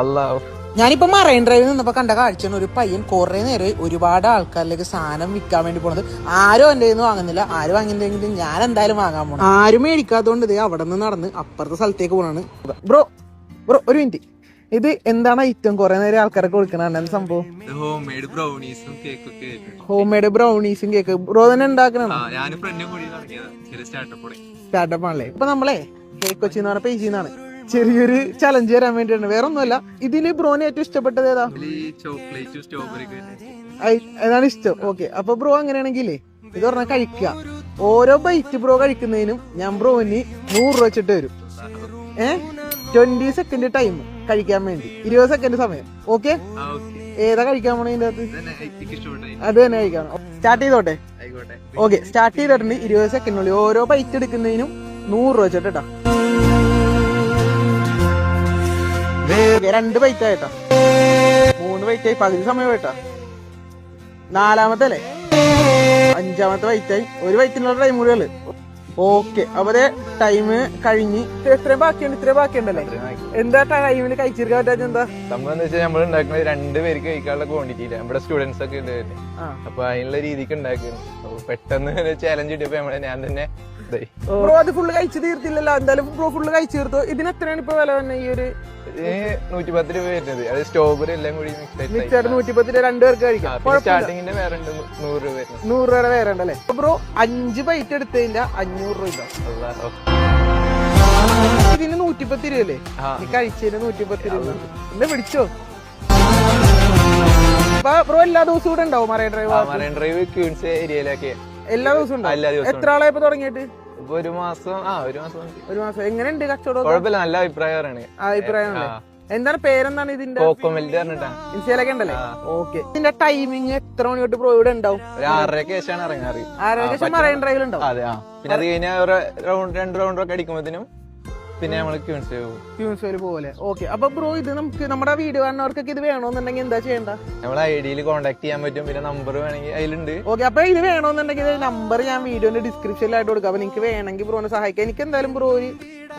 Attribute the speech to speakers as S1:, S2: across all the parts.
S1: അല്ലാഹ്.
S2: ഞാനിപ്പോ മറൈൻ ഡ്രൈവിൽ നിന്നപ്പോ കണ്ട കാഴ്ചയാണ് ഒരു പയ്യൻ കുറെ നേരം ഒരുപാട് ആൾക്കാരിലേക്ക് സാധനം വിൽക്കാൻ വേണ്ടി പോണത്. ആരും എന്റെ കയ്യിൽ നിന്ന് വാങ്ങുന്നില്ല. ആരും വാങ്ങിയില്ലെങ്കിലും ഞാൻ എന്തായാലും വാങ്ങാൻ പോണം. ആരും മേടിക്കാത്തതുകൊണ്ട് ഇത് അവിടെ നിന്ന് നടന്ന് അപ്പുറത്തെ സ്ഥലത്തേക്ക് പോണാണ്. ബ്രോ ബ്രോ ഒരു മിനിറ്റ്, ഇത് എന്താണ് ഐറ്റം? കുറെ നേരം ആൾക്കാരൊക്കെ കൊടുക്കണ എന്ത് സംഭവം?
S1: ഹോം മെയ്ഡ് ബ്രൗണീസും കേക്കൊക്കെ.
S2: ഹോം മെയ്ഡ് ബ്രൗണീസും കേക്ക് ബ്രോ തന്നെ ഉണ്ടാക്കണോ? സ്റ്റാർട്ടപ്പ് ആണല്ലേ. ഇപ്പൊ നമ്മളെ കേക്ക് കൊച്ചി എന്ന് പറഞ്ഞ പേജിന്നാണ് ചെറിയൊരു ചലഞ്ച് തരാൻ വേണ്ടിയാണ്, വേറെ ഒന്നുമല്ല. ഇതില് ബ്രോന് ഏറ്റവും ഇഷ്ടപ്പെട്ടത് ഏതാ?
S1: ചോക്ലേറ്റ് സ്ട്രോബെറി
S2: ഏതാണ് ഇഷ്ടം? ഓക്കെ, അപ്പൊ ബ്രോ അങ്ങനെയാണെങ്കിലേ ഇത് പറഞ്ഞാൽ കഴിക്കുക. ഓരോ ബൈറ്റ് ബ്രോ കഴിക്കുന്നതിനും ഞാൻ ബ്രോന് 100 രൂപ വെച്ചിട്ട് വരും. 20 സെക്കൻഡ് ടൈം കഴിക്കാൻ വേണ്ടി, 20 സെക്കൻഡ് സമയം. ഓക്കെ, ഏതാ കഴിക്കാൻ പോണ ഇതിന്റെ അകത്ത്? അത് തന്നെ കഴിക്കണം. സ്റ്റാർട്ട് ചെയ്തോട്ടെ? ഓക്കെ, സ്റ്റാർട്ട് ചെയ്തിട്ടുണ്ട്. 20 സെക്കൻഡിനുള്ളിൽ ഓരോ ബൈറ്റ് എടുക്കുന്നതിനും 100 രൂപ വെച്ചിട്ട് കേട്ടോ. 2 ബൈറ്റ് ആയിട്ടാ, 3 ബൈറ്റ് ആയി, പകുതി സമയം ആയിട്ടാ. 4-മത്തെ അല്ലേ, 5-മത്തെ ബൈറ്റായി. ഒരു ബൈറ്റിനുള്ള ടൈം കൂടി ഉള്ളു. ഓക്കെ, അപ്പൊ ടൈം കഴിഞ്ഞ് ഇത്രയും ബാക്കിയുണ്ടല്ലേ? എന്താ ടൈമിൽ കഴിച്ചെടുക്കാൻ പറ്റാത്ത? എന്താ
S1: സംഭവം വെച്ചാൽ നമ്മൾ ഉണ്ടാക്കുന്നത് 2 പേർക്ക് കഴിക്കാനുള്ള ക്വാണ്ടിറ്റി ഇല്ല. നമ്മുടെ സ്റ്റുഡൻസ് ഒക്കെ ഉണ്ട്, അപ്പൊ അതിനുള്ള രീതിക്ക് ഉണ്ടാക്കുന്നു. പെട്ടെന്ന് ചാലഞ്ച് കിട്ടിയപ്പോ ഞാൻ തന്നെ
S2: ബ്രോ അത് ഫുള്ള് കഴിച്ചു തീർത്തില്ലല്ലോ? എന്തായാലും ബ്രോ ഫുള്ള് കഴിച്ചു തീർത്തോ. ഇതിന് എത്രയാണ് ഇപ്പൊ വില തന്നെ? ഈ ഒരു
S1: 110 രൂപ വരുന്നത്. അത് സ്ട്രോബെറി എല്ലാം കൂടി
S2: മിക്സ് ആയിട്ട് 110 രൂപ 2 പേർക്ക് കഴിക്കാം.
S1: സ്റ്റാർട്ടിങ്ങിന്റെ വേറെ 100 രൂപ
S2: 100 രൂപയുടെ വേറെ ഉണ്ടല്ലേ? ബ്രോ 5 ബൈറ്റ് എടുത്തതിന്റെ 500 രൂപ. ഇതിന് 110 രൂപയല്ലേ? കഴിച്ചതിന് 110 രൂപ. എന്നെ പിടിച്ചോ? ബ്രോ എല്ലാ ദിവസവും ഇവിടെ ഉണ്ടാവും മറൈൻ ഡ്രൈവ്?
S1: ക്യൂൻസ് ഏരിയയിലൊക്കെ
S2: എല്ലാ ദിവസവും ഉണ്ടാവും. എത്ര ആളായി ഇപ്പൊ തുടങ്ങിയിട്ട്?
S1: ഒരു മാസം.
S2: ഒരു മാസം. എങ്ങനെയുണ്ട് കച്ചവടം?
S1: കുഴപ്പമില്ല, നല്ല അഭിപ്രായമാണ്.
S2: എന്താണ് പേരെന്താണ് ഇതിന്റെ? ഇൻസ്റ്റയിലൊക്കെ ഉണ്ടല്ലേ? ഓക്കെ. ഇതിന്റെ ടൈമിങ് എത്ര മണി തൊട്ട് ബ്രോ ഇവിടെ ഉണ്ടാവും?
S1: 6:30 ശേഷമാണ് ഇറങ്ങാറ്.
S2: 6:30 ശേഷം മറൈൻ ഡ്രൈവിൽ ഉണ്ടാവും.
S1: അതെ, പിന്നെ അത് കഴിഞ്ഞാൽ 2 റൗണ്ട് ഒക്കെ അടിക്കുമ്പോഴത്തേനും പിന്നെ നമ്മള്
S2: ക്യൂൻസ് പോലെ. ഓക്കെ, അപ്പൊ ബ്രോ ഇത് നമുക്ക് നമ്മുടെ വീഡിയോ കാണുന്നവർക്കൊക്കെ ഇത് വേണമെന്നുണ്ടെങ്കിൽ എന്താ ചെയ്യണ്ട?
S1: നമ്മളെ ഐഡിയിൽ കോൺടാക്ട് ചെയ്യാൻ പറ്റും. പിന്നെ നമ്പർ വേണമെങ്കിൽ അതിലുണ്ട്.
S2: ഓക്കെ, അപ്പൊ ഇത് വേണമെന്നുണ്ടെങ്കിൽ നമ്പർ ഞാൻ വീഡിയോന്റെ ഡിസ്ക്രിപ്ഷനിലായിട്ട് കൊടുക്കാം. അപ്പൊ നിങ്ങൾക്ക് വേണമെങ്കിൽ ബ്രോനെ സഹായിക്കാം. എനിക്ക് എന്തായാലും ബ്രോ ഒരു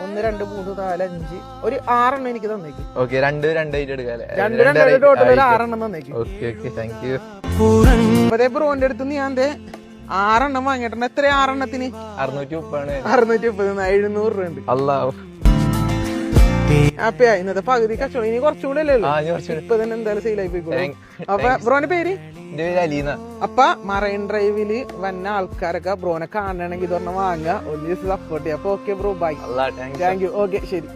S2: 1 2 3 4 5 ഒരു 6 എണ്ണം എനിക്ക് തന്നേക്കും.
S1: ഓക്കെ, 2 ആയിട്ട് എടുക്കാം.
S2: 2 ടോട്ടൽ ഒരു 6 എണ്ണം തന്നേക്കും.
S1: Okay, thank you.
S2: അപ്പൊ ബ്രോന്റെ അടുത്ത് ഞാൻ 6 എണ്ണം വാങ്ങിയിട്ടുണ്ട്. എത്ര 6 എണ്ണത്തിന്?
S1: 630
S2: 700 രൂപ ഉണ്ട്.
S1: അല്ലാഹ്.
S2: അപ്പ ഇന്നത്തെ പകുതി കച്ചവടം. ഇനി കുറച്ചുകൂടെ അല്ലേ? ഇപ്പൊ തന്നെ എന്തായാലും സെയിലായി പോയിക്കോളും. അപ്പൊ ബ്രോന്റെ പേര്?
S1: അലീന.
S2: അപ്പൊ മറൈൻ ഡ്രൈവില് വന്ന ആൾക്കാരൊക്കെ ബ്രോനെ കാണണമെങ്കിൽ ഇതൊരെണ്ണം വാങ്ങുക, ഒരു ദിവസം സപ്പോർട്ട് ചെയ്യാം. അപ്പൊ okay bro, bye.
S1: Thank you.
S2: Okay, ശരി.